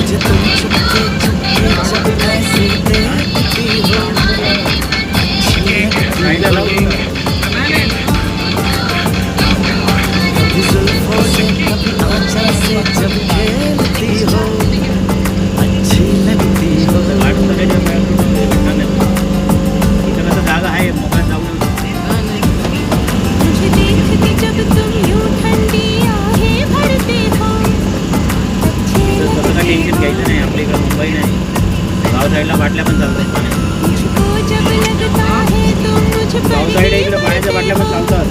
मुझे तुम चुपके चुपके जब ऐसे देखती हो अच्छी लगती हो कभी जुल्फों से कभी आंचल से जब खेलती हो अच्छी लगती हो जागा आहे मोकळ्यात जाऊन मुझे देखते जब तुम यूं ठंडी आहें भरते हो अच्छे तसं काही टेन्शन लगते घ्यायचं नाही. आपल्या इकडं मुंबई नाही, गाव साईडला बाटल्या पण चालतात पाण्यात. मुझको जब लगता है तुम मुझ पर गाव साईड ही इकडे पाण्याच्या बाटल्या पण मरते हो चालतात.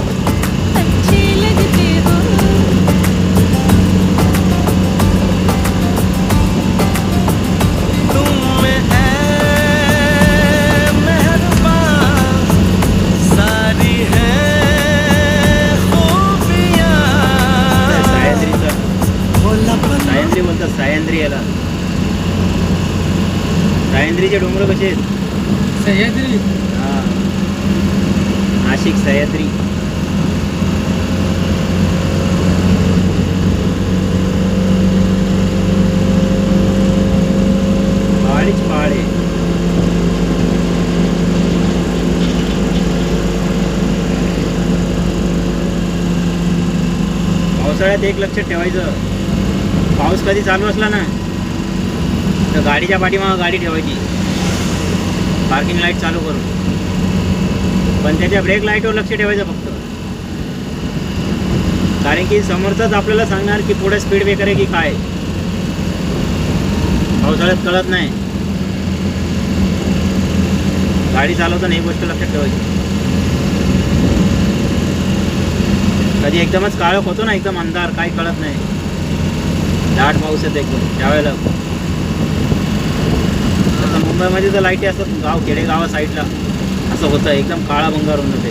अच्छे लगते हो तुम है मेहरबान सारी है खूबियां सायंद्रीचं भोलापन सायंद्री बोलतात, सायंद्री याला. सायंद्रीचे डोंगर कसे आहेत? सह्याद्री हा, नाशिक सह्याद्री. पहाडीच पहाड आहे. पावसाळ्यात एक लक्षात ठेवायचं, पाऊस कधी चालू असला ना तर गाडीच्या पाठीमागं गाडी ठेवायची पार्किंग लाईट चालू करून, पण त्याच्या ब्रेक लाईटवर लक्ष ठेवायचं फक्त. कारण की समोरचाच आपल्याला सांगणार की पुढे स्पीड ब्रेकर आहे की काय. पावसाळ्यात कळत नाही. गाडी चालवताना ही गोष्ट लक्षात ठेवायची. कधी एकदमच काळोख होतो ना, एकदम अंधार, काही कळत नाही, दाट पाऊस येतो एकदम, त्यावेळेला. तसं मुंबईमध्ये तर लाईटी असतात, गाव खेडेगावा साईडला असं होतं, एकदम काळा भंगार होऊन जाते.